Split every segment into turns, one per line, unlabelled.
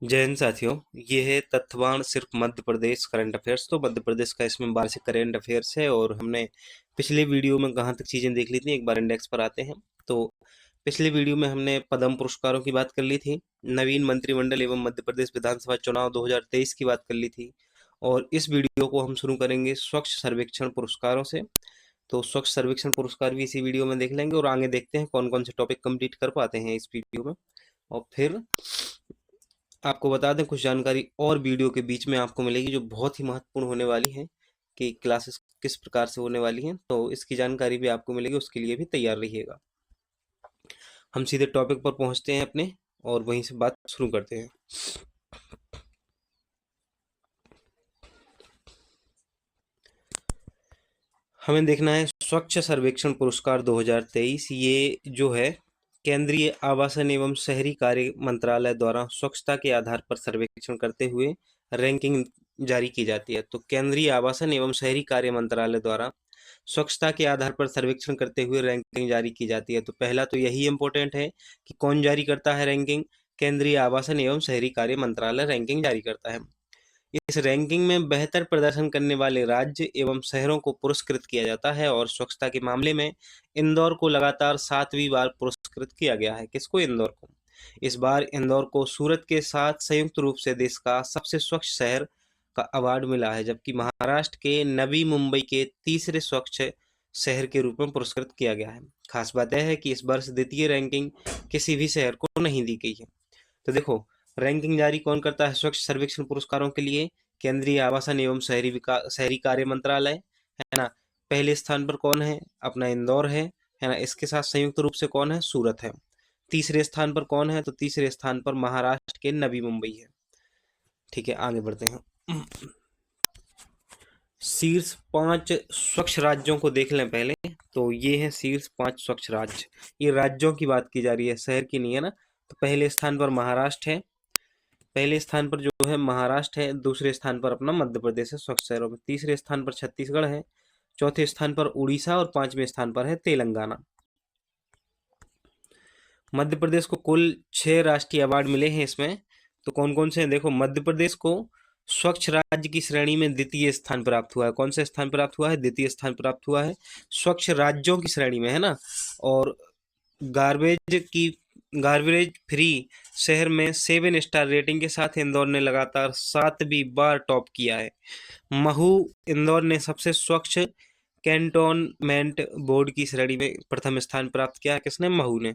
जय हिंद साथियों। ये है तत्वान सिर्फ मध्य प्रदेश करंट अफेयर्स। तो मध्य प्रदेश का इसमें वार्षिक करंट अफेयर्स है और हमने पिछले वीडियो में कहाँ तक चीज़ें देख ली थी, एक बार इंडेक्स पर आते हैं। तो पिछले वीडियो में हमने पद्म पुरस्कारों की बात कर ली थी, नवीन मंत्रिमंडल एवं मध्य प्रदेश विधानसभा चुनाव 2023 की बात कर ली थी। और इस वीडियो को हम शुरू करेंगे स्वच्छ सर्वेक्षण पुरस्कारों से। तो स्वच्छ सर्वेक्षण पुरस्कार भी इसी वीडियो में देख लेंगे और आगे देखते हैं कौन कौन से टॉपिक कंप्लीट कर पाते हैं इस वीडियो में। और फिर आपको बता दें कुछ जानकारी और वीडियो के बीच में आपको मिलेगी जो बहुत ही महत्वपूर्ण होने वाली है कि क्लासेस किस प्रकार से होने वाली हैं। तो इसकी जानकारी भी आपको मिलेगी, उसके लिए भी तैयार रहिएगा। हम सीधे टॉपिक पर पहुंचते हैं अपने और वहीं से बात शुरू करते हैं। हमें देखना है स्वच्छ सर्वेक्षण पुरस्कार 2023। ये जो है केंद्रीय आवासन एवं शहरी कार्य मंत्रालय द्वारा स्वच्छता के आधार पर सर्वेक्षण करते हुए रैंकिंग जारी की जाती है। तो केंद्रीय आवासन एवं शहरी कार्य मंत्रालय द्वारा स्वच्छता के आधार पर सर्वेक्षण करते हुए रैंकिंग जारी की जाती है। तो पहला तो यही इंपॉर्टेंट है कि कौन जारी करता है रैंकिंग। केंद्रीय आवासन एवं शहरी कार्य मंत्रालय रैंकिंग जारी करता है। इस रैंकिंग में बेहतर प्रदर्शन करने वाले राज्य एवं शहरों को पुरस्कृत किया जाता है और स्वच्छता के मामले में इंदौर को लगातार 7वीं बार पुरस्कृत किया गया है। किसको? इंदौर को। इस बार इंदौर को सूरत के साथ संयुक्त रूप से देश का सबसे स्वच्छ शहर का अवार्ड मिला है, जबकि महाराष्ट्र के नवी मुंबई के तीसरे स्वच्छ शहर के रूप में पुरस्कृत किया गया है। खास बात यह है कि इस वर्ष द्वितीय रैंकिंग किसी भी शहर को नहीं दी गई है। तो देखो, रैंकिंग जारी कौन करता है स्वच्छ सर्वेक्षण पुरस्कारों के लिए? केंद्रीय आवासन एवं शहरी कार्य मंत्रालय है ना। पहले स्थान पर कौन है? अपना इंदौर है ना। इसके साथ संयुक्त रूप से कौन है? सूरत है। तीसरे स्थान पर कौन है? तो तीसरे स्थान पर महाराष्ट्र के नवी मुंबई है। ठीक है, आगे बढ़ते हैं। शीर्ष 5 स्वच्छ राज्यों को देख लें पहले। तो ये है शीर्ष 5 स्वच्छ राज्य। ये राज्यों की बात की जा रही है, शहर की नहीं है ना। तो पहले स्थान पर महाराष्ट्र है, पहले स्थान पर जो है महाराष्ट्र है। दूसरे स्थान पर अपना मध्य प्रदेश है स्वच्छ शहरों में। तीसरे स्थान पर छत्तीसगढ़ है। चौथे स्थान पर उड़ीसा और 5वें स्थान पर है तेलंगाना। मध्य प्रदेश को कुल 6 राष्ट्रीय अवार्ड मिले हैं इसमें। तो कौन कौन से हैं? देखो, मध्य प्रदेश को स्वच्छ राज्य की श्रेणी में द्वितीय स्थान प्राप्त हुआ है। कौन से स्थान प्राप्त हुआ है? द्वितीय स्थान प्राप्त हुआ है स्वच्छ राज्यों की श्रेणी में, है ना। और गार्बेज फ्री शहर में 7 स्टार रेटिंग के साथ इंदौर ने लगातार 7वीं बार टॉप किया है। महू इंदौर ने सबसे स्वच्छ कैंटोनमेंट बोर्ड की श्रेणी में प्रथम स्थान प्राप्त किया है। किसने? महू ने।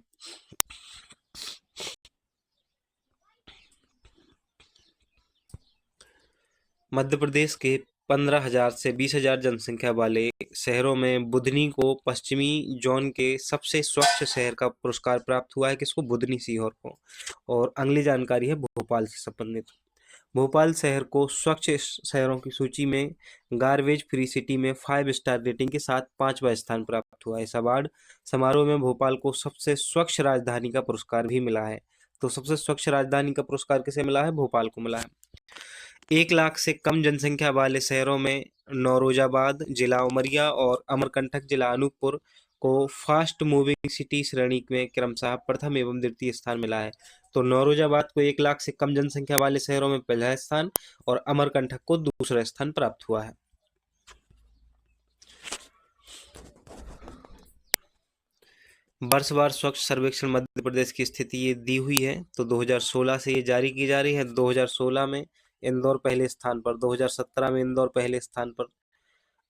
मध्य प्रदेश के 15,000 से 20,000 जनसंख्या वाले शहरों में बुधनी को पश्चिमी जोन के सबसे स्वच्छ शहर का पुरस्कार प्राप्त हुआ है। किसको? बुधनी सीहोर को। और अगली जानकारी है भोपाल से संबंधित। भोपाल शहर को स्वच्छ शहरों की सूची में गार्बेज फ्री सिटी में 5 स्टार रेटिंग के साथ 5वां स्थान प्राप्त हुआ है। इस अवार्ड समारोह में भोपाल को सबसे स्वच्छ राजधानी का पुरस्कार भी मिला है। तो सबसे स्वच्छ राजधानी का पुरस्कार किसे मिला है? भोपाल को मिला है। 1 लाख से कम जनसंख्या वाले शहरों में नौरोजाबाद जिला उमरिया और अमरकंटक जिला अनूपपुर को फास्ट मूविंग सिटी श्रेणी में क्रमशः प्रथम एवं द्वितीय स्थान मिला है। तो नौरोजाबाद को 1 लाख से कम जनसंख्या वाले शहरों में पहला स्थान और अमरकंटक को दूसरा स्थान प्राप्त हुआ है। वर्षवार स्वच्छ सर्वेक्षण मध्य प्रदेश की स्थिति ये दी हुई है। तो 2016 से ये जारी की जा रही है। 2016 में इंदौर पहले स्थान पर, 2017 में इंदौर पहले स्थान पर,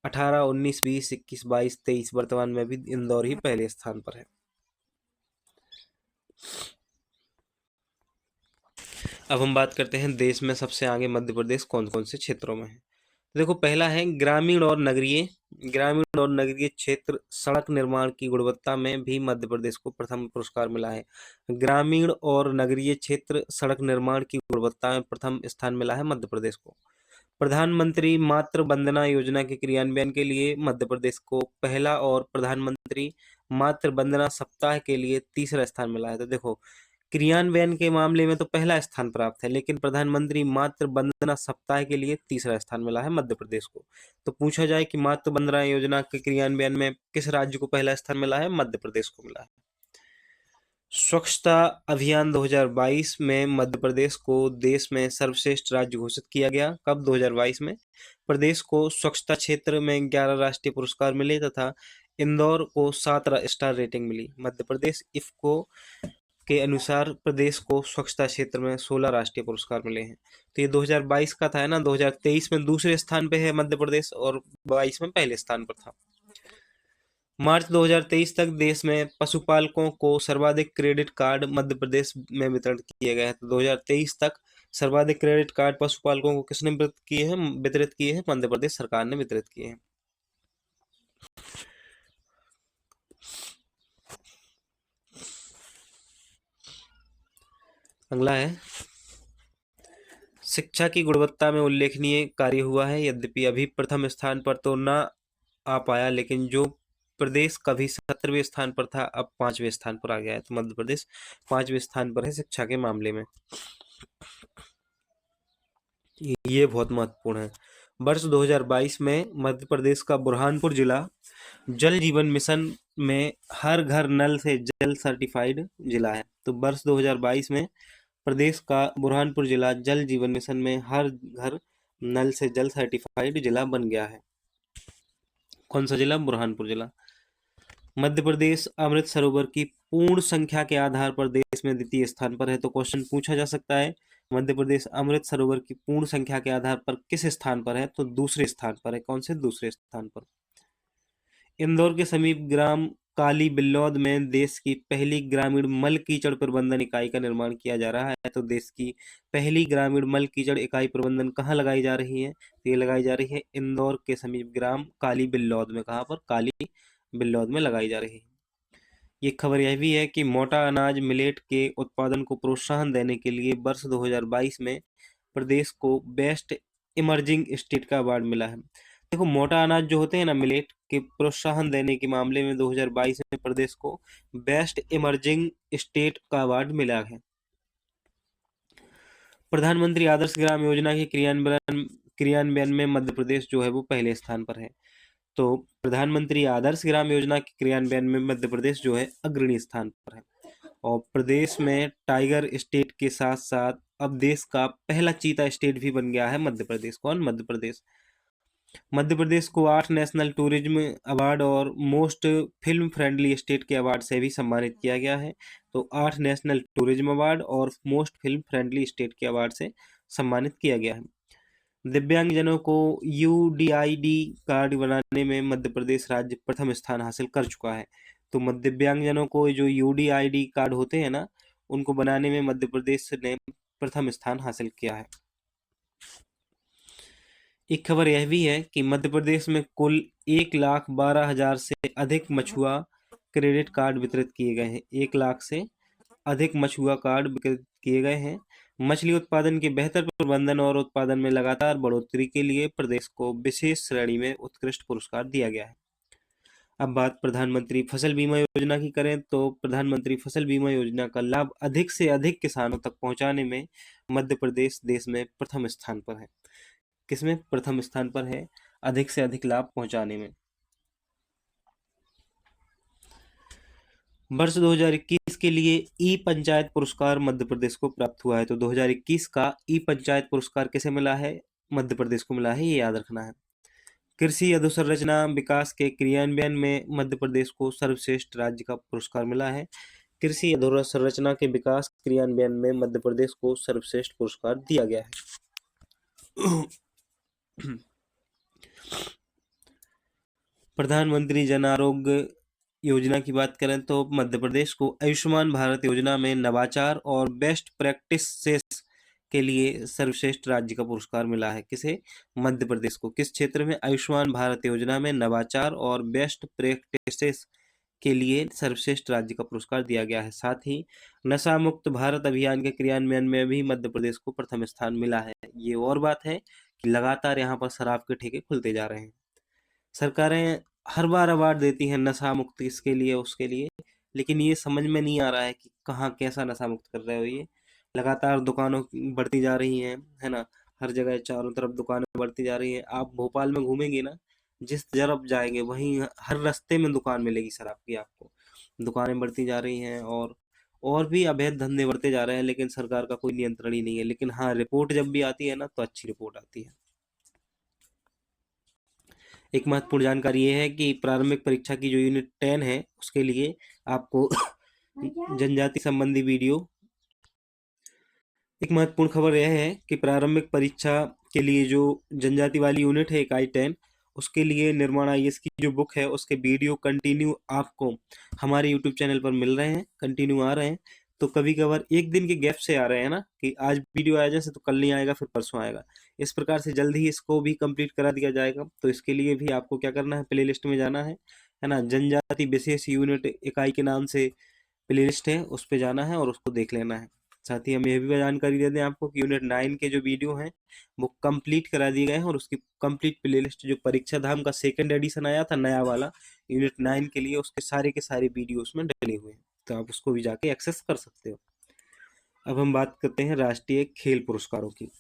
18, 19, 20, 21, 22, 23 वर्तमान में भी इंदौर ही पहले स्थान पर है। अब हम बात करते हैं देश में सबसे आगे मध्य प्रदेश कौन कौन से क्षेत्रों में है। देखो, पहला है ग्रामीण और नगरीय। ग्रामीण और नगरीय क्षेत्र सड़क निर्माण की गुणवत्ता में भी मध्य प्रदेश को प्रथम पुरस्कार मिला है। ग्रामीण और नगरीय क्षेत्र सड़क निर्माण की गुणवत्ता में प्रथम स्थान मिला है मध्य प्रदेश को। प्रधानमंत्री मातृ वंदना योजना के क्रियान्वयन के लिए मध्य प्रदेश को पहला और प्रधानमंत्री मातृ वंदना सप्ताह के लिए तीसरा स्थान मिला है। तो देखो, क्रियान्वयन के मामले में तो पहला स्थान प्राप्त है, लेकिन प्रधानमंत्री मातृ वंदना सप्ताह के लिए तीसरा स्थान मिला है मध्य प्रदेश को। तो पूछा जाए कि मातृ वंदना योजना के क्रियान्वयन में किस राज्य को पहला स्थान मिला है? मध्य प्रदेश को मिला है। स्वच्छता अभियान 2022 में मध्य प्रदेश को देश में सर्वश्रेष्ठ राज्य घोषित किया गया। कब? 2022 में। प्रदेश को स्वच्छता क्षेत्र में 11 राष्ट्रीय पुरस्कार मिले तथा इंदौर को 7 स्टार रेटिंग मिली। मध्य प्रदेश इफ्को के अनुसार प्रदेश को स्वच्छता क्षेत्र में 16 राष्ट्रीय पुरस्कार मिले हैं। तो ये 2022 का था, है ना। 2023 में दूसरे स्थान पे है मध्य प्रदेश और 22 में पहले स्थान पर था। मार्च 2023 तक देश में पशुपालकों को सर्वाधिक क्रेडिट कार्ड मध्य प्रदेश में वितरण किए गए हैं। तो 2023 तक सर्वाधिक क्रेडिट कार्ड पशुपालकों को किसने वितरित किए हैं? मध्य प्रदेश सरकार ने वितरित किए हैं। अगला है, शिक्षा की गुणवत्ता में उल्लेखनीय कार्य हुआ है। यद्यपि अभी प्रथम स्थान पर तो ना आ पाया, लेकिन जो प्रदेश कभी 17वें स्थान पर था अब 5वें स्थान पर आ गया है। तो मध्य प्रदेश 5वें स्थान पर है शिक्षा के मामले में। ये बहुत महत्वपूर्ण है। वर्ष 2022 में मध्य प्रदेश का बुरहानपुर जिला जल जीवन मिशन में हर घर नल से जल सर्टिफाइड जिला है। तो वर्ष 2022 में प्रदेश का बुरहानपुर जिला जल जीवन मिशन में हर घर नल से जल सर्टिफाइड जिला बन गया है। कौन सा जिला? बुरहानपुर जिला। मध्य प्रदेश अमृत सरोवर की पूर्ण संख्या के आधार पर देश में द्वितीय स्थान पर है। तो क्वेश्चन पूछा जा सकता है, मध्य प्रदेश अमृत सरोवर की पूर्ण संख्या के आधार पर किस स्थान पर है? तो दूसरे स्थान पर है। कौन से? दूसरे स्थान पर। इंदौर के समीप ग्राम काली बिल्लौद में देश की पहली ग्रामीण मल कीचड़ प्रबंधन इकाई का निर्माण किया जा रहा है। तो देश की पहली ग्रामीण मल कीचड़ इकाई प्रबंधन कहाँ लगाई जा रही है? तो ये लगाई जा रही है इंदौर के समीप ग्राम काली बिल्लौद में। कहाँ पर? काली बिल्लौद में लगाई जा रही है। ये खबर यह भी है कि मोटा अनाज मिलेट के उत्पादन को प्रोत्साहन देने के लिए वर्ष 2022 में प्रदेश को बेस्ट इमर्जिंग स्टेट का अवार्ड मिला है। देखो, मोटा अनाज जो होते हैं ना, मिलेट के प्रोत्साहन देने के मामले में 2022 में प्रदेश को बेस्ट इमर्जिंग स्टेट का अवार्ड मिला है। प्रधानमंत्री आदर्श ग्राम योजना के क्रियान्वयन में मध्य प्रदेश जो है वो पहले स्थान पर है। तो प्रधानमंत्री आदर्श ग्राम योजना के क्रियान्वयन में मध्य प्रदेश जो है अग्रणी स्थान पर है। और प्रदेश में टाइगर स्टेट के साथ साथ अब देश का पहला चीता स्टेट भी बन गया है मध्य प्रदेश। कौन? मध्य प्रदेश। मध्य प्रदेश को 8 नेशनल टूरिज्म अवार्ड और मोस्ट फिल्म फ्रेंडली स्टेट के अवार्ड से भी सम्मानित किया गया है। तो 8 नेशनल टूरिज्म अवार्ड और मोस्ट फिल्म फ्रेंडली स्टेट के अवार्ड से सम्मानित किया गया है। दिव्यांगजनों को यूडीआईडी कार्ड बनाने में मध्य प्रदेश राज्य प्रथम स्थान हासिल कर चुका है। तो दिव्यांगजनों को जो यूडीआईडी कार्ड होते हैं ना, उनको बनाने में मध्य प्रदेश ने प्रथम स्थान हासिल किया है। एक खबर यह भी है कि मध्य प्रदेश में कुल 1,12,000 से अधिक मछुआ क्रेडिट कार्ड वितरित किए गए हैं। 1 लाख से अधिक मछुआ कार्ड वितरित किए गए हैं। मछली उत्पादन के बेहतर प्रबंधन और उत्पादन में लगातार बढ़ोतरी के लिए प्रदेश को विशेष श्रेणी में उत्कृष्ट पुरस्कार दिया गया है। अब बात प्रधानमंत्री फसल बीमा योजना की करें तो प्रधानमंत्री फसल बीमा योजना का लाभ अधिक से अधिक किसानों तक पहुंचाने में मध्य प्रदेश देश में प्रथम स्थान पर है। किसमें? प्रथम स्थान पर है अधिक से अधिक लाभ पहुंचाने में। वर्ष 2021 के लिए ई पंचायत पुरस्कार मध्य प्रदेश को प्राप्त हुआ है। तो 2021 का ई पंचायत पुरस्कार किसे मिला है? मध्य प्रदेश को मिला है, ये याद रखना है। कृषि अधोसंरचना विकास के क्रियान्वयन में मध्य प्रदेश को सर्वश्रेष्ठ राज्य का पुरस्कार मिला है। कृषि अधोसंरचना के विकास क्रियान्वयन में मध्य प्रदेश को सर्वश्रेष्ठ पुरस्कार दिया गया है। प्रधानमंत्री जन आरोग्य योजना की बात करें तो मध्य प्रदेश को आयुष्मान भारत योजना में नवाचार और बेस्ट प्रैक्टिसेस के लिए सर्वश्रेष्ठ राज्य का पुरस्कार मिला है। किसे? मध्य प्रदेश को। किस क्षेत्र में? आयुष्मान भारत योजना में नवाचार और बेस्ट प्रैक्टिसेस के लिए सर्वश्रेष्ठ राज्य का पुरस्कार दिया गया है। साथ ही नशा मुक्त भारत अभियान के क्रियान्वयन में भी मध्य प्रदेश को प्रथम स्थान मिला है। ये और बात है कि लगातार यहाँ पर शराब के ठेके खुलते जा रहे हैं। सरकारें हर बार अवार्ड देती हैं नशा मुक्त इसके लिए उसके लिए, लेकिन ये समझ में नहीं आ रहा है कि कहाँ कैसा नशा मुक्त कर रहे हो। ये लगातार दुकानों बढ़ती जा रही हैं, है ना। हर जगह चारों तरफ दुकानें बढ़ती जा रही हैं। आप भोपाल में घूमेंगे ना, जिस तरफ जाएंगे वहीं हर रास्ते में दुकान मिलेगी शराब की आपको। दुकानें बढ़ती जा रही हैं और और भी अवैध धंधे बढ़ते जा रहे हैं, लेकिन सरकार का कोई नियंत्रण ही नहीं है। लेकिन हाँ, रिपोर्ट जब भी आती है ना, तो अच्छी रिपोर्ट आती है। एक महत्वपूर्ण जानकारी ये है कि प्रारंभिक परीक्षा की जो यूनिट 10 है, उसके लिए आपको जनजाति संबंधी वीडियो। एक महत्वपूर्ण खबर यह है कि प्रारंभिक परीक्षा के लिए जो जनजाति वाली यूनिट है इकाई 10, उसके लिए निर्माण आईएएस की जो बुक है, उसके वीडियो कंटिन्यू आपको हमारे यूट्यूब चैनल पर मिल रहे हैं, कंटिन्यू आ रहे हैं। तो कभी कभार एक दिन के गैप से आ रहे हैं ना, कि आज वीडियो आया जैसे तो कल नहीं आएगा, फिर परसों आएगा। इस प्रकार से जल्द ही इसको भी कंप्लीट करा दिया जाएगा। तो इसके लिए भी आपको क्या करना है, प्ले लिस्ट में जाना है ना, जनजाति विशेष यूनिट इकाई के नाम से प्ले लिस्ट है, उस पर जाना है और उसको देख लेना है। साथ ही हम ये भी जानकारी दे दें आपको कि यूनिट 9 के जो वीडियो हैं वो कंप्लीट करा दिए गए हैं, और उसकी कंप्लीट प्लेलिस्ट जो परीक्षा धाम का सेकंड एडिशन आया था नया वाला यूनिट 9 के लिए, उसके सारे के सारे वीडियो उसमें डले हुए हैं, तो आप उसको भी जाके एक्सेस कर सकते हो। अब हम बात करते हैं राष्ट्रीय खेल पुरस्कारों की।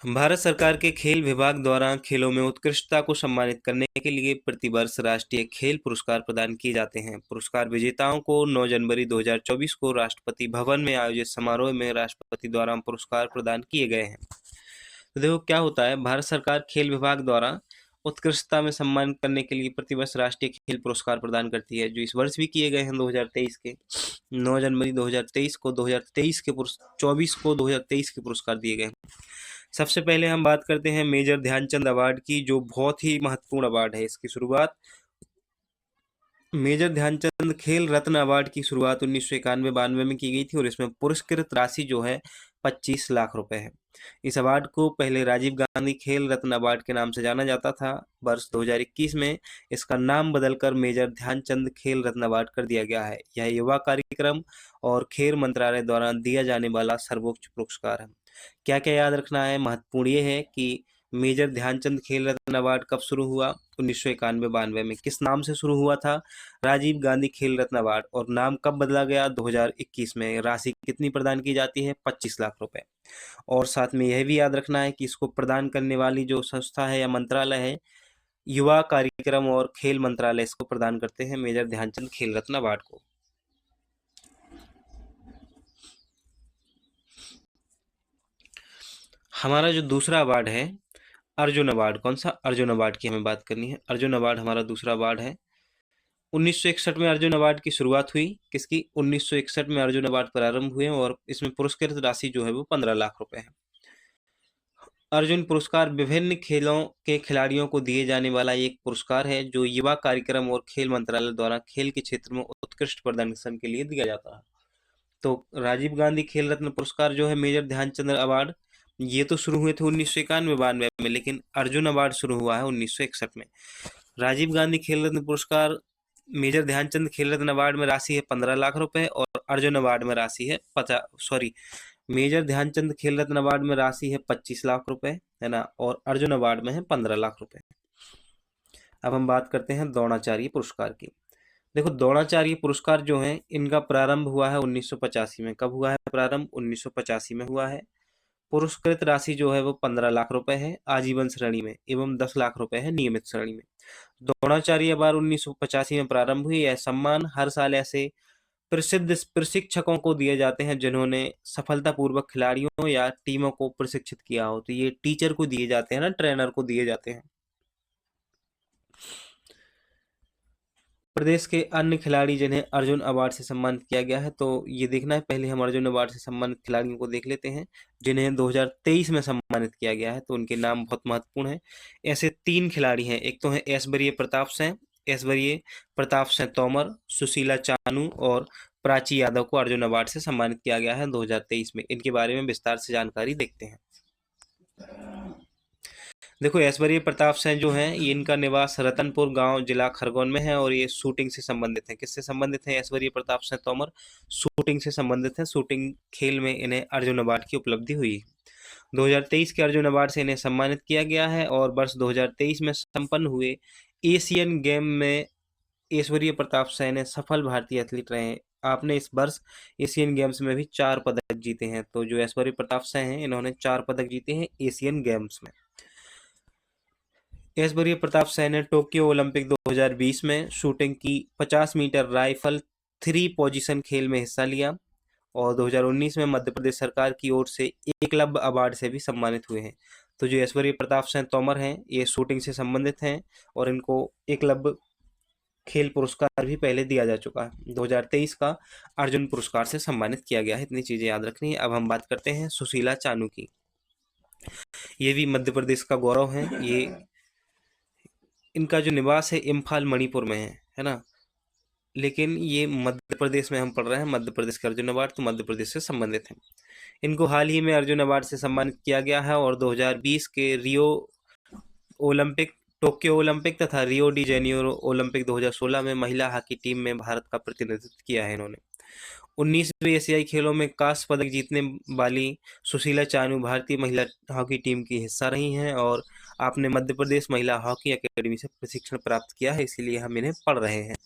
भारत सरकार के खेल विभाग द्वारा खेलों में उत्कृष्टता को सम्मानित करने के लिए प्रतिवर्ष राष्ट्रीय खेल पुरस्कार प्रदान किए जाते हैं। पुरस्कार विजेताओं को 9 जनवरी 2024 को राष्ट्रपति भवन में आयोजित समारोह में राष्ट्रपति द्वारा पुरस्कार प्रदान किए गए हैं। तो देखो क्या होता है, भारत सरकार खेल विभाग द्वारा उत्कृष्टता में सम्मानित करने के लिए प्रतिवर्ष राष्ट्रीय खेल पुरस्कार प्रदान करती है, जो इस वर्ष भी किए गए हैं 2023 के 9 जनवरी 2023 को 2023 के पुरस्कार दिए गए हैं। सबसे पहले हम बात करते हैं मेजर ध्यानचंद अवार्ड की, जो बहुत ही महत्वपूर्ण अवार्ड है। इसकी शुरुआत मेजर ध्यानचंद खेल रत्न अवार्ड की शुरुआत 1991-92 में की गई थी, और इसमें पुरस्कृत राशि जो है 25 लाख रुपए है। इस अवार्ड को पहले राजीव गांधी खेल रत्न अवार्ड के नाम से जाना जाता था। वर्ष 2021 में इसका नाम बदलकर मेजर ध्यानचंद खेल रत्न अवार्ड कर दिया गया है। यह युवा कार्यक्रम और खेल मंत्रालय द्वारा दिया जाने वाला सर्वोच्च पुरस्कार है। क्या क्या याद रखना है, महत्वपूर्ण ये है कि मेजर ध्यानचंद खेल रत्न अवार्ड कब शुरू हुआ, 1991-92 में। किस नाम से शुरू हुआ था, राजीव गांधी खेल रत्न अवार्ड, और नाम कब बदला गया, 2021 में। राशि कितनी प्रदान की जाती है, 25 लाख रुपए। और साथ में यह भी याद रखना है कि इसको प्रदान करने वाली जो संस्था है या मंत्रालय है, युवा कार्यक्रम और खेल मंत्रालय इसको प्रदान करते हैं मेजर ध्यानचंद खेल रत्न अवार्ड को। हमारा जो दूसरा अवार्ड है अर्जुन अवार्ड, कौन सा, अर्जुन अवार्ड की हमें बात करनी है। अर्जुन अवार्ड हमारा दूसरा अवार्ड है। 1961 में अर्जुन अवार्ड की शुरुआत हुई। किसकी, 1961 में अर्जुन अवार्ड प्रारंभ हुए, और इसमें पुरस्कृत राशि जो है वो 15 लाख रुपए है। अर्जुन पुरस्कार विभिन्न खेलों के खिलाड़ियों को दिए जाने वाला एक पुरस्कार है, जो युवा कार्यक्रम और खेल मंत्रालय द्वारा खेल के क्षेत्र में उत्कृष्ट प्रदर्शन के लिए दिया जाता है। तो राजीव गांधी खेल रत्न पुरस्कार जो है, मेजर ध्यानचंद अवार्ड, ये तो शुरू हुए थे 1991-92 में, लेकिन अर्जुन अवार्ड शुरू हुआ है 1961 में। राजीव गांधी खेल रत्न पुरस्कार, मेजर ध्यानचंद खेल रत्न अवार्ड में राशि है 15 लाख रुपए, और अर्जुन अवार्ड में राशि है मेजर ध्यानचंद खेल रत्न अवार्ड में राशि है 25 लाख रुपए, है ना, और अर्जुन अवार्ड में है 15 लाख रुपए। अब हम बात करते हैं द्रोणाचार्य पुरस्कार की। देखो, द्रोणाचार्य पुरस्कार जो है, इनका प्रारंभ हुआ है 1985 में। कब हुआ है प्रारंभ, 1985 में हुआ है। पुरस्कृत राशि जो है वो 15 लाख रुपए है आजीवन श्रेणी में, एवं 10 लाख रुपए है नियमित श्रेणी में। द्रोणाचार्य अवार्ड 1985 में प्रारंभ हुई। यह सम्मान हर साल ऐसे प्रसिद्ध प्रशिक्षकों को दिए जाते हैं जिन्होंने सफलतापूर्वक खिलाड़ियों या टीमों को प्रशिक्षित किया हो। तो ये टीचर को दिए जाते हैं ना, ट्रेनर को दिए जाते हैं। प्रदेश के अन्य खिलाड़ी जिन्हें अर्जुन अवार्ड से सम्मानित किया गया है, तो ये देखना है, पहले हम अर्जुन अवार्ड से सम्मानित खिलाड़ियों को देख लेते हैं जिन्हें 2023 में सम्मानित किया गया है। तो उनके नाम बहुत महत्वपूर्ण है। ऐसे 3 खिलाड़ी हैं। एक तो है ऐश्वर्य प्रताप सिंह तोमर, सुशीला चानू और प्राची यादव को अर्जुन अवार्ड से सम्मानित किया गया है 2023 में। इनके बारे में विस्तार से जानकारी देखते हैं। देखो, ऐश्वर्य प्रताप सिंह जो हैं, ये इनका निवास रतनपुर गांव जिला खरगोन में है, और ये शूटिंग से संबंधित हैं। किससे संबंधित हैं ऐश्वर्य प्रताप सिंह तोमर, शूटिंग से संबंधित हैं। शूटिंग खेल में इन्हें अर्जुन अवार्ड की उपलब्धि हुई। 2023 के अर्जुन अवार्ड से इन्हें सम्मानित किया गया है, और वर्ष 2023 में संपन्न हुए एशियन गेम में ऐश्वर्य प्रताप सिंह ने सफल भारतीय एथलीट रहे हैं। आपने इस वर्ष एशियन गेम्स में भी 4 पदक जीते हैं। तो जो ऐश्वर्य प्रताप सिंह हैं, इन्होंने 4 पदक जीते हैं एशियन गेम्स में। ऐश्वर्य प्रताप सिंह ने टोक्यो ओलंपिक 2020 में शूटिंग की 50 मीटर राइफल 3 पोजीशन खेल में हिस्सा लिया और 2019 में मध्य प्रदेश सरकार की ओर से एकलव्य अवार्ड से भी सम्मानित हुए हैं। तो जो ऐश्वर्य प्रताप सिंह तोमर हैं, ये शूटिंग से संबंधित हैं और इनको एकलव्य खेल पुरस्कार भी पहले दिया जा चुका है। 2023 का अर्जुन पुरस्कार से सम्मानित किया गया है। इतनी चीजें याद रखनी है। अब हम बात करते हैं सुशीला चानू की। ये भी मध्य प्रदेश का गौरव है। ये इनका जो निवास है इम्फाल मणिपुर में है ना, लेकिन ये मध्य प्रदेश में हम पढ़ रहे हैं। मध्य प्रदेश का अर्जुन अवार्ड तो मध्य प्रदेश से संबंधित है। इनको हाल ही में अर्जुन अवार्ड से सम्मानित किया गया है और 2020 के रियो ओलंपिक, टोक्यो ओलंपिक तथा रियो डी जेनिरो ओलंपिक 2016 में महिला हॉकी टीम में भारत का प्रतिनिधित्व किया है इन्होंने। 19वीं एशियाई खेलों में कांस्य पदक जीतने वाली सुशीला चानू भारतीय महिला हॉकी टीम की हिस्सा रही हैं और आपने मध्य प्रदेश महिला हॉकी अकेडमी से प्रशिक्षण प्राप्त किया है, इसीलिए हम इन्हें पढ़ रहे हैं।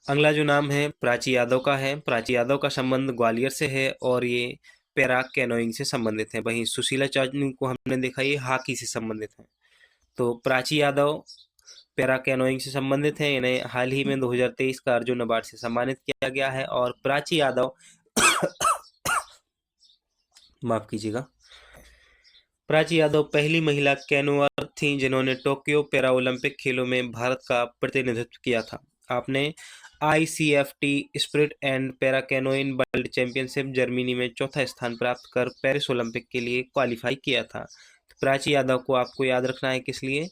अगला जो नाम है प्राची यादव का है। प्राची यादव का संबंध ग्वालियर से है और ये पैरा कैनोइंग से संबंधित है। वहीं सुशीला चानू को हमने देखा ये हॉकी से संबंधित है। तो प्राची यादव पैरा कैनोइंग से संबंधित है। इन्हें हाल ही में 2023 का अर्जुन अवार्ड से सम्मानित किया गया है और प्राची यादव माफ कीजिएगा, प्राची यादव पहली महिला कैनोअर थी जिन्होंने टोक्यो पैरा ओलंपिक खेलों में भारत का प्रतिनिधित्व किया था। आपने ICFT spirit and para canoeing world championship Germany में चौथा स्थान प्राप्त कर पेरिस ओलंपिक के लिए क्वालिफाई किया था। प्राची यादव को आपको याद रखना है किस लिए,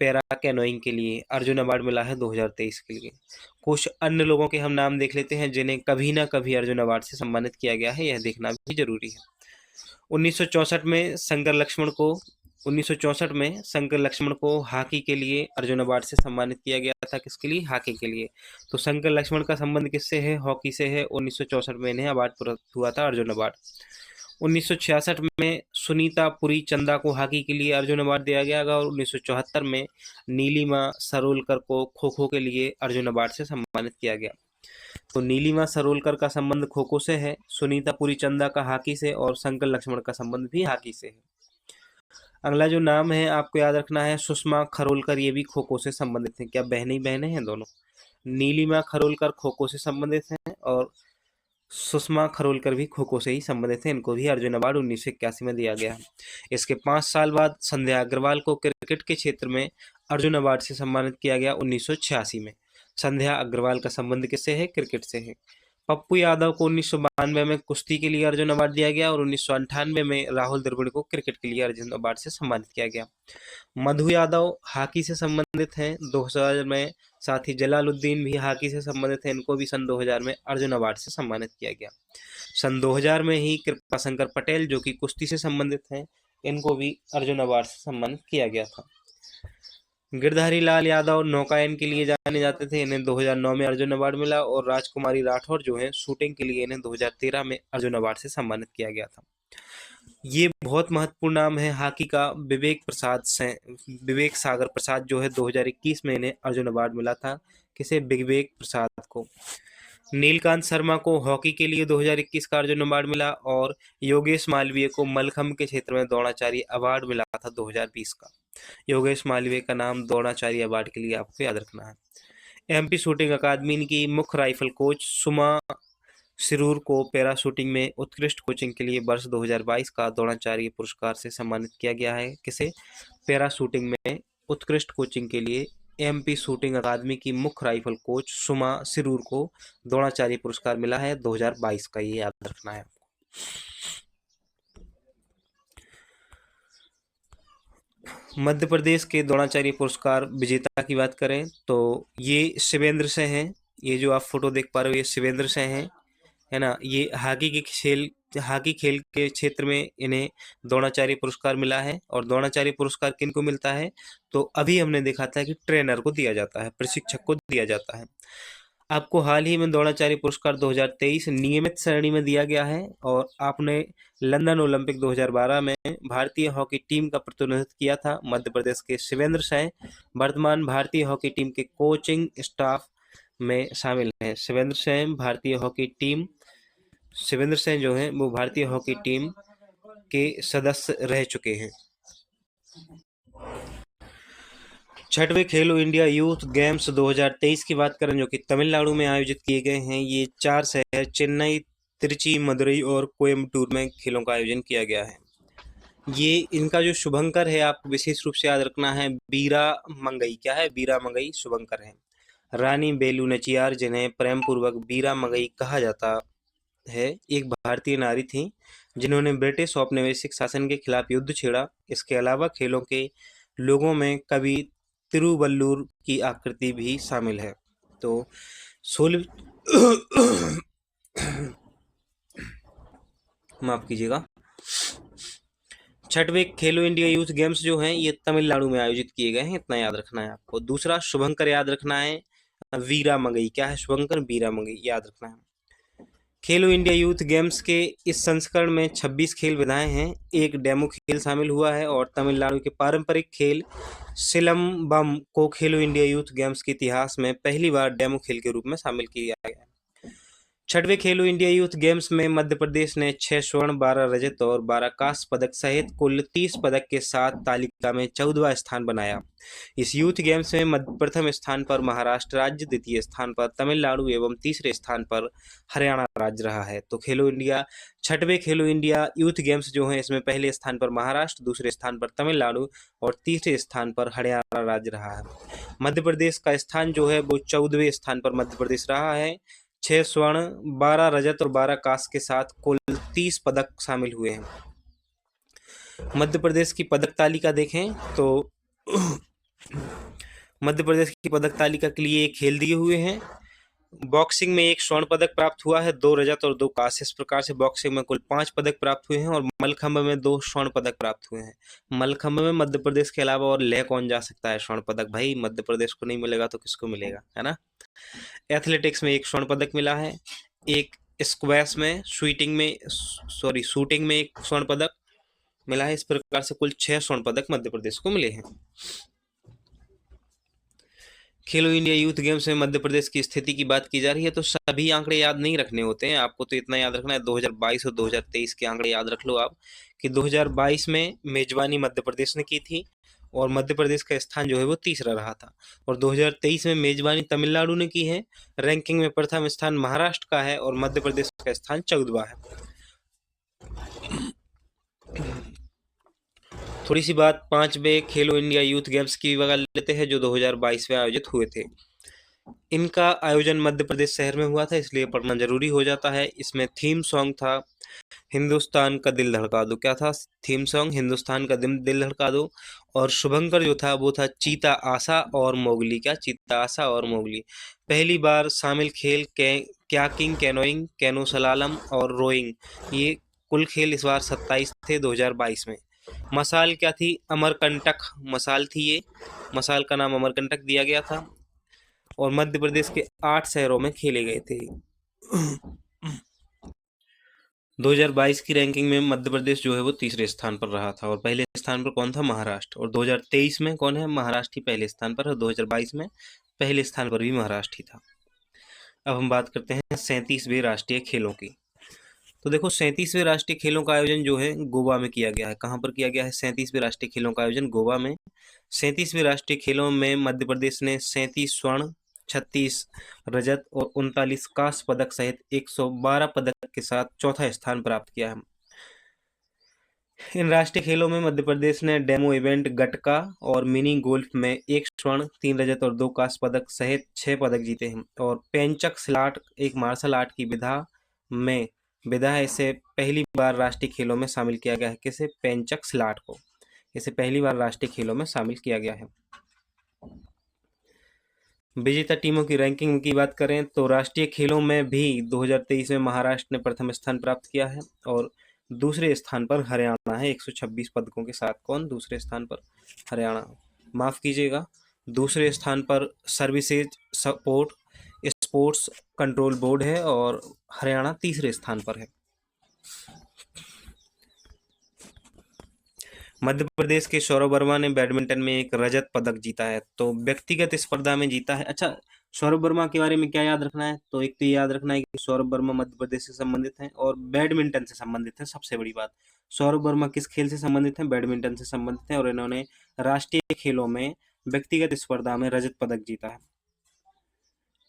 पैरा कैनोइंग के लिए अर्जुन अवार्ड मिला है 2023 के लिए। कुछ अन्य लोगों के हम नाम देख लेते हैं जिन्हें कभी ना कभी अर्जुन अवार्ड से सम्मानित किया गया है, यह देखना भी जरूरी है। 1964 में शंकर लक्ष्मण को हॉकी के लिए अर्जुन अवार्ड से सम्मानित किया गया था। किसके लिए, हॉकी के लिए। तो शंकर लक्ष्मण का संबंध किससे है, हॉकी से है। 1964 में इन्हें अवार्ड प्राप्त हुआ था, अर्जुन अवार्ड। 1966 में सुनीता पुरी चंदा को हॉकी के लिए अर्जुन अवार्ड दिया गया और 1974 में नीलिमा सरोलकर को खो खो के लिए अर्जुन अवार्ड से सम्मानित किया गया। तो नीलिमा सरोलकर का संबंध खो खो से है, सुनीता पुरी चंदा का हॉकी से और शंकर लक्ष्मण का संबंध भी हॉकी से है। अगला जो नाम है आपको याद रखना है सुषमा खरोलकर, ये भी खो खो से संबंधित है। क्या बहने ही बहने हैं दोनों। नीलिमा खरोलकर खो खो से संबंधित हैं और सुषमा खरोलकर भी खो खो से ही संबंधित हैं। इनको भी अर्जुन अवार्ड 1981 में दिया गया है। इसके 5 साल बाद संध्या अग्रवाल को क्रिकेट के क्षेत्र में अर्जुन अवार्ड से सम्मानित किया गया 1986 में। संध्या अग्रवाल का संबंध किससे है, क्रिकेट से है। पप्पू यादव को 1992 में कुश्ती के लिए अर्जुन अवार्ड दिया गया और 1998 में राहुल द्रविड़ को क्रिकेट के लिए अर्जुन अवार्ड से सम्मानित किया गया। मधु यादव हॉकी से संबंधित हैं 2000 में, साथ ही जलालुद्दीन भी हॉकी से संबंधित हैं, इनको भी सन 2000 में अर्जुन अवार्ड से सम्मानित किया गया। सन 2000 में ही कृपा शंकर पटेल जो कि कुश्ती से संबंधित हैं, इनको भी अर्जुन अवार्ड से सम्मानित किया गया था। गिरधारी लाल यादव नौकायन के लिए जाने जाते थे, इन्हें 2009 में अर्जुन अवार्ड मिला और राजकुमारी राठौर जो है शूटिंग के लिए इन्हें 2013 में अर्जुन अवार्ड से सम्मानित किया गया था। ये बहुत महत्वपूर्ण नाम है हॉकी का, विवेक सागर प्रसाद जो है 2021 में इन्हें अर्जुन अवार्ड मिला था। किसे, विवेक प्रसाद को। नीलकांत शर्मा को हॉकी के लिए 2021 का अर्जुन अवार्ड मिला और योगेश मालवीय को मलखंभ के क्षेत्र में द्रोणाचार्य अवार्ड मिला था 2020 का। योगेश मालवीय का नाम द्रोणाचार्य अवार्ड के लिए आपको याद रखना है। MP शूटिंग अकादमी की मुख्य राइफल कोच सुमा सिरूर को पैरा शूटिंग में उत्कृष्ट कोचिंग के लिए वर्ष 2022 का द्रोणाचार्य पुरस्कार से सम्मानित किया गया है। किसे, पैरा शूटिंग में उत्कृष्ट कोचिंग के लिए MP शूटिंग अकादमी की मुख्य राइफल कोच सुमा सिरूर को द्रोणाचार्य पुरस्कार मिला है 2022 का, ये याद रखना है। मध्य प्रदेश के द्रोणाचार्य पुरस्कार विजेता की बात करें तो ये शिवेंद्र से हैं। ये जो आप फोटो देख पा रहे हो ये शिवेंद्र से हैं, है ना। ये हॉकी खेल के क्षेत्र में इन्हें द्रोणाचार्य पुरस्कार मिला है। और द्रोणाचार्य पुरस्कार किनको मिलता है, तो अभी हमने देखा था कि ट्रेनर को दिया जाता है, प्रशिक्षक को दिया जाता है। आपको हाल ही में द्रोणाचार्य पुरस्कार 2023 नियमित श्रेणी में दिया गया है और आपने लंदन ओलंपिक 2012 में भारतीय हॉकी टीम का प्रतिनिधित्व किया था। मध्य प्रदेश के शिवेंद्र सिंह वर्तमान भारतीय हॉकी टीम के कोचिंग स्टाफ में शामिल हैं। शिवेंद्र सिंह जो है वो भारतीय हॉकी टीम के सदस्य रह चुके हैं। छठवें खेलो इंडिया यूथ गेम्स 2023 की बात करें जो कि तमिलनाडु में आयोजित किए गए हैं। ये 4 शहर चेन्नई, त्रिची, मदुरई और कोयम्बटूर में खेलों का आयोजन किया गया है। ये इनका जो शुभंकर है आपको विशेष रूप से याद रखना है, बीरा मंगई। क्या है? बीरा मंगई शुभंकर है। रानी बेलू नचियार, जिन्हें प्रेम पूर्वक बीरा मंगई कहा जाता है, एक भारतीय नारी थी जिन्होंने ब्रिटिश औपनिवेशिक शासन के खिलाफ युद्ध छेड़ा। इसके अलावा खेलों के लोगों में कवि तिरुवल्लुर की आकृति भी शामिल है। तो 16 माफ कीजिएगा, छठवें खेलो इंडिया यूथ गेम्स जो हैं ये तमिलनाडु में आयोजित किए गए हैं, इतना याद रखना है आपको। दूसरा शुभंकर याद रखना है, वीरा मंगई। क्या है? शुभंकर, वीरा मंगई याद रखना है। खेलो इंडिया यूथ गेम्स के इस संस्करण में 26 खेल विधाएं हैं, एक डेमो खेल शामिल हुआ है और तमिलनाडु के पारंपरिक खेल सिलंबम को खेलो इंडिया यूथ गेम्स के इतिहास में पहली बार डेमो खेल के रूप में शामिल किया गया है। छठवें खेलो इंडिया यूथ गेम्स में मध्य प्रदेश ने 6 स्वर्ण, 12 रजत और 12 कांस्य पदक सहित कुल 30 पदक के साथ तालिका में 14वां स्थान बनाया। इस यूथ गेम्स में प्रथम स्थान पर महाराष्ट्र राज्य, द्वितीय स्थान पर तमिलनाडु एवं तीसरे स्थान पर हरियाणा राज्य रहा है। तो छठवें खेलो इंडिया यूथ गेम्स जो हैं इसमें पहले स्थान पर महाराष्ट्र, दूसरे स्थान पर तमिलनाडु और तीसरे स्थान पर हरियाणा राज्य रहा है। मध्य प्रदेश का स्थान जो है वो 14वें स्थान पर मध्य प्रदेश रहा है। 6 स्वर्ण, 12 रजत और 12 कांस्य के साथ कुल 30 पदक शामिल हुए हैं। मध्य प्रदेश की पदक तालिका देखें तो मध्य प्रदेश की पदक तालिका के लिए एक खेल दिए हुए हैं। बॉक्सिंग में 1 स्वर्ण पदक प्राप्त हुआ है, 2 रजत और 2 कांस्य। इस प्रकार से बॉक्सिंग में कुल 5 पदक प्राप्त हुए हैं और मलखंभ में 2 स्वर्ण पदक प्राप्त हुए हैं। मलखंभ में मध्य प्रदेश के अलावा और ले कौन जा सकता है स्वर्ण पदक? भाई मध्य प्रदेश को नहीं मिलेगा तो किसको मिलेगा, है ना। एथलेटिक्स में 1 स्वर्ण पदक मिला है, एक स्क्वैश में शूटिंग में 1 स्वर्ण पदक मिला है। इस प्रकार से कुल 6 स्वर्ण पदक मध्य प्रदेश को मिले हैं। खेलो इंडिया यूथ गेम्स में मध्य प्रदेश की स्थिति की बात की जा रही है तो सभी आंकड़े याद नहीं रखने होते हैं, आपको तो इतना याद रखना है 2022 और 2023 के आंकड़े याद रख लो आप कि 2022 में मेजबानी मध्य प्रदेश ने की थी और मध्य प्रदेश का स्थान जो है वो तीसरा रहा था, और 2023 में मेजबानी तमिलनाडु ने की है। रैंकिंग में प्रथम स्थान महाराष्ट्र का है और मध्य प्रदेश का स्थान 14वां है। थोड़ी सी बात 5वें खेलो इंडिया यूथ गेम्स की बगल लेते हैं जो 2022 में आयोजित हुए थे। इनका आयोजन मध्य प्रदेश शहर में हुआ था, इसलिए पढ़ना जरूरी हो जाता है। इसमें थीम सॉन्ग था हिंदुस्तान का दिल धड़का दो। क्या था थीम सॉन्ग? हिंदुस्तान का दिल धड़का दो। और शुभंकर जो था वो था चीता आशा और मोगली। क्या? चीता आशा और मोगली। पहली बार शामिल खेल कयाकिंग, कैनोइंग, कैनो सलालम और रोइंग। ये कुल खेल इस बार 27 थे 2022 में। मसाल क्या थी? अमरकंटक मसाल थी ये। मसाल का नाम अमरकंटक दिया गया था और मध्य प्रदेश के 8 शहरों में खेले गए थे। 2022 की रैंकिंग में मध्य प्रदेश जो है वो तीसरे स्थान पर रहा था और पहले स्थान पर कौन था? महाराष्ट्र। और 2023 में कौन है? महाराष्ट्र ही पहले स्थान पर है। 2022 में पहले स्थान पर भी महाराष्ट्र ही था। अब हम बात करते हैं 37वें राष्ट्रीय खेलों की। तो देखो 37वें राष्ट्रीय खेलों का आयोजन जो है गोवा में किया गया है। कहाँ पर किया गया है 37वें राष्ट्रीय खेलों का आयोजन? गोवा में। 37वें राष्ट्रीय खेलों में मध्य प्रदेश ने 37 स्वर्ण, 36 रजत और 39 कांस्य पदक सहित 112 पदक के साथ चौथा स्थान प्राप्त किया है। इन राष्ट्रीय खेलों में मध्य प्रदेश ने डेमो इवेंट गटका और मिनी गोल्फ में 1 स्वर्ण, 3 रजत और 2 कांस्य पदक सहित 6 पदक जीते हैं। और पेंचक सिलाट एक मार्शल आर्ट की विधा है, इसे पहली बार राष्ट्रीय खेलों में शामिल किया गया है। किसे? पेंचक सिलाट को इसे पहली बार राष्ट्रीय खेलों में शामिल किया गया है। विजेता टीमों की रैंकिंग की बात करें तो राष्ट्रीय खेलों में भी 2023 में महाराष्ट्र ने प्रथम स्थान प्राप्त किया है और दूसरे स्थान पर हरियाणा है 126 पदकों के साथ। कौन दूसरे स्थान पर? हरियाणा। माफ कीजिएगा, दूसरे स्थान पर services support sports control board है और हरियाणा तीसरे स्थान पर है। मध्य प्रदेश के सौरभ वर्मा ने बैडमिंटन में एक रजत पदक जीता है, तो व्यक्तिगत स्पर्धा में जीता है। अच्छा, सौरभ वर्मा के बारे में क्या याद रखना है, तो एक तो ये याद रखना है कि सौरभ वर्मा मध्य प्रदेश से संबंधित हैं और बैडमिंटन से संबंधित है। सबसे बड़ी बात, सौरभ वर्मा किस खेल से संबंधित हैं, बैडमिंटन से संबंधित हैं, और इन्होंने राष्ट्रीय खेलों में व्यक्तिगत स्पर्धा में रजत पदक जीता है।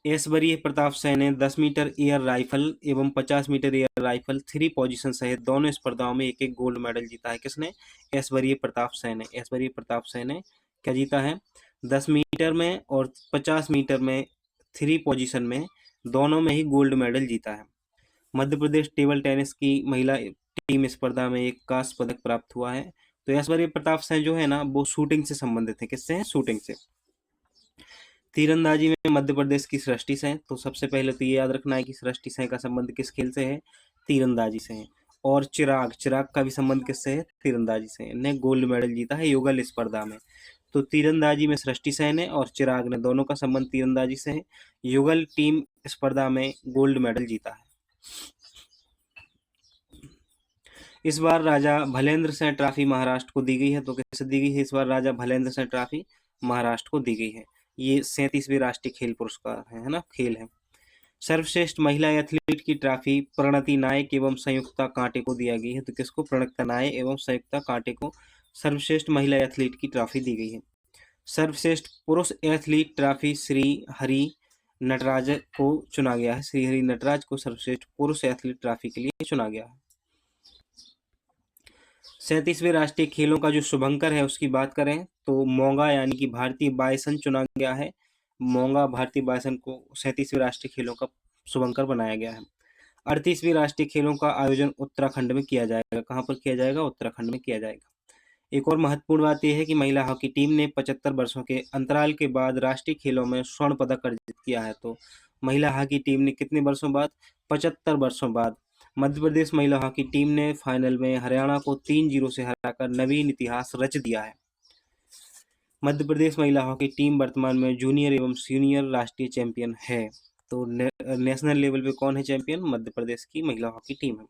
ऐश्वर्य प्रताप सिंह ने 10 मीटर एयर राइफल एवं 50 मीटर एयर राइफल 3 पोजीशन सहित दोनों स्पर्धाओं में एक एक गोल्ड मेडल जीता है। किसने? ऐश्वर्य प्रताप सिंह ने। ऐश्वर्य प्रताप सिंह ने क्या जीता है? 10 मीटर में और 50 मीटर में 3 पोजीशन में दोनों में ही गोल्ड मेडल जीता है। मध्य प्रदेश टेबल टेनिस की महिला टीम स्पर्धा में एक कांस्य पदक प्राप्त हुआ है। तो ऐश्वर्य प्रताप सिंह जो है ना, वो शूटिंग से संबंधित है। किससे है? शूटिंग से। तीरंदाजी में मध्य प्रदेश की सृष्टि से है, तो सबसे पहले तो ये याद रखना है कि सृष्टि से का संबंध किस खेल से है? तीरंदाजी से है। और चिराग चिराग का भी संबंध किससे है? तीरंदाजी से। ने गोल्ड मेडल जीता है युगल स्पर्धा में। तो तीरंदाजी में सृष्टि सेन है और चिराग ने, दोनों का संबंध तीरंदाजी से है। युगल टीम स्पर्धा में गोल्ड मेडल जीता है। इस बार राजा भलेंद्र सिंह ट्रॉफी महाराष्ट्र को दी गई है, तो किसे दी गई है इस बार? राजा भलेंद्र सिंह ट्रॉफी महाराष्ट्र को दी गई है। ये 37वीं राष्ट्रीय खेल पुरस्कार है ना, खेल है। सर्वश्रेष्ठ महिला एथलीट की ट्रॉफी प्रणति नायक एवं संयुक्ता कांटे को दिया गई है, तो किसको? प्रणति नायक एवं संयुक्ता कांटे को सर्वश्रेष्ठ महिला एथलीट की ट्रॉफी दी गई है। सर्वश्रेष्ठ पुरुष एथलीट ट्रॉफी श्री हरि नटराज को चुना गया है। श्री हरि नटराज को सर्वश्रेष्ठ पुरुष एथलीट ट्रॉफी के लिए चुना गया है। 37वें राष्ट्रीय खेलों का जो शुभंकर है उसकी बात करें तो मोंगा यानी कि भारतीय बायसन चुना गया है। मोंगा भारतीय बायसन को 37वें राष्ट्रीय खेलों का शुभंकर बनाया गया है। 38वीं राष्ट्रीय खेलों का आयोजन उत्तराखंड में किया जाएगा। कहाँ पर किया जाएगा? उत्तराखंड में किया जाएगा। एक और महत्वपूर्ण बात यह है कि महिला हॉकी टीम ने 75 वर्षों के अंतराल के बाद राष्ट्रीय खेलों में स्वर्ण पदक अर्जित किया है। तो महिला हॉकी टीम ने कितने वर्षों बाद? 75 वर्षों बाद मध्य प्रदेश महिला हॉकी टीम ने फाइनल में हरियाणा को 3-0 से हराकर नवीन इतिहास रच दिया है। मध्य प्रदेश महिला हॉकी टीम वर्तमान में जूनियर एवं सीनियर राष्ट्रीय चैंपियन है। तो नेशनल लेवल पे कौन है चैंपियन? मध्य प्रदेश की महिला हॉकी टीम है।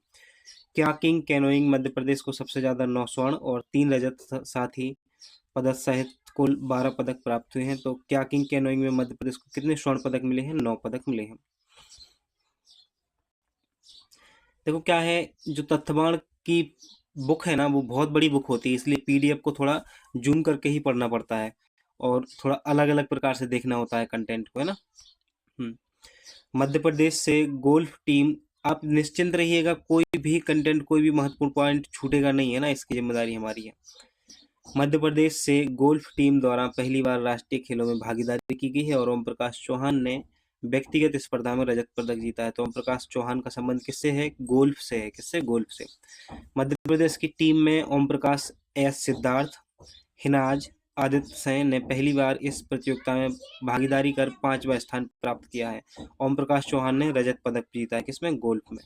क्याकिंग कैनोइंग मध्य प्रदेश को सबसे ज्यादा 9 स्वर्ण और 3 रजत साथ ही पदक सहित कुल 12 पदक प्राप्त हुए हैं। तो क्याकिंग कैनोइंग में मध्य प्रदेश को कितने स्वर्ण पदक मिले हैं? 9 पदक मिले हैं। देखो क्या है, जो तथ्यवान की बुक है ना, वो बहुत बड़ी बुक होती है, इसलिए पीडीएफ को थोड़ा जूम करके ही पढ़ना पड़ता है और थोड़ा अलग अलग प्रकार से देखना होता है कंटेंट को, है ना। मध्य प्रदेश से गोल्फ टीम, आप निश्चिंत रहिएगा, कोई भी कंटेंट, कोई भी महत्वपूर्ण पॉइंट छूटेगा नहीं, है ना, इसकी जिम्मेदारी हमारी है। मध्य प्रदेश से गोल्फ टीम द्वारा पहली बार राष्ट्रीय खेलों में भागीदारी की गई है और ओम प्रकाश चौहान ने व्यक्तिगत स्पर्धा में रजत पदक जीता है। तो ओम प्रकाश चौहान का संबंध किससे है? गोल्फ से है। किससे? गोल्फ से। मध्य प्रदेश की टीम में ओम प्रकाश, एस सिद्धार्थ, हिनाज, आदित्य सेन ने पहली बार इस प्रतियोगिता में भागीदारी कर 5वां स्थान प्राप्त किया है। ओम प्रकाश चौहान ने रजत पदक जीता है। किसमें? गोल्फ में।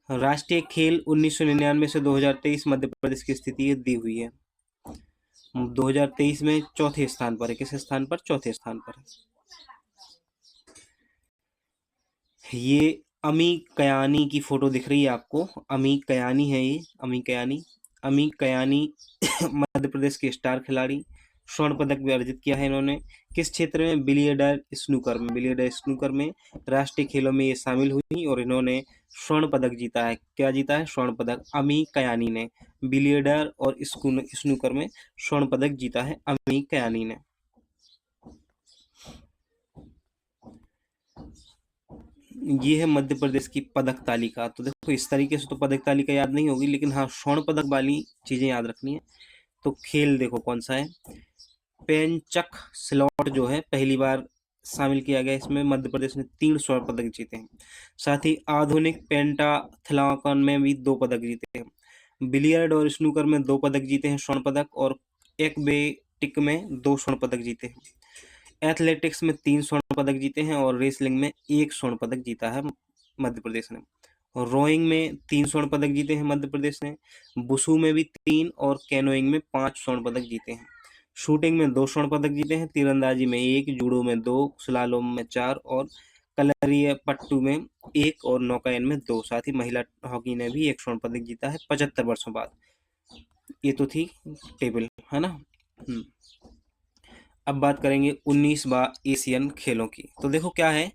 राष्ट्रीय खेल 1999 से 2023 मध्य प्रदेश की स्थिति दी हुई है। 2023 में चौथे स्थान पर है। किस स्थान पर? चौथे स्थान पर है। ये अमी कयानी की फोटो दिख रही है आपको, अमी कयानी है ये, अमी कयानी। अमी कयानी मध्य प्रदेश के स्टार खिलाड़ी, स्वर्ण पदक भी अर्जित किया है इन्होंने। किस क्षेत्र में? बिलियर्डर स्नूकर में। बिलियर्डर स्नूकर में राष्ट्रीय खेलों में ये शामिल हुई और इन्होंने स्वर्ण पदक जीता है। क्या जीता है? स्वर्ण पदक। अमी कयानी ने बिलियर्डर और स्नूकर में स्वर्ण पदक जीता है, अमी कयानी ने। ये है मध्य प्रदेश की पदक तालिका। तो देखो इस तरीके से तो पदक तालिका याद नहीं होगी, लेकिन हाँ स्वर्ण पदक वाली चीजें याद रखनी है। तो खेल देखो कौन सा है, पेंचक स्लॉट जो है पहली बार शामिल किया गया, इसमें मध्य प्रदेश ने 3 स्वर्ण पदक जीते हैं। साथ ही आधुनिक पेंटाथलॉन में भी 2 पदक जीते हैं। बिलियर्ड और स्नूकर में 2 पदक जीते हैं स्वर्ण पदक, और एक्वेटिक में 2 स्वर्ण पदक जीते हैं। एथलेटिक्स में 3 स्वर्ण पदक जीते हैं और रेसलिंग में 1 स्वर्ण पदक जीता है मध्य प्रदेश ने। और रोइंग में 3 स्वर्ण पदक जीते हैं मध्य प्रदेश ने। बुसू में भी 3 और कैनोइंग में 5 स्वर्ण पदक जीते हैं। शूटिंग में 2 स्वर्ण पदक जीते हैं, तीरंदाजी में 1, जूडो में 2, स्लालोम में 4 और कलरियापट्टू में 1 और नौकायन में 2। साथ ही महिला हॉकी ने भी 1 स्वर्ण पदक जीता है 75 वर्षों बाद। ये तो थी टेबल, है ना। अब बात करेंगे 19वां एशियन खेलों की। तो देखो क्या है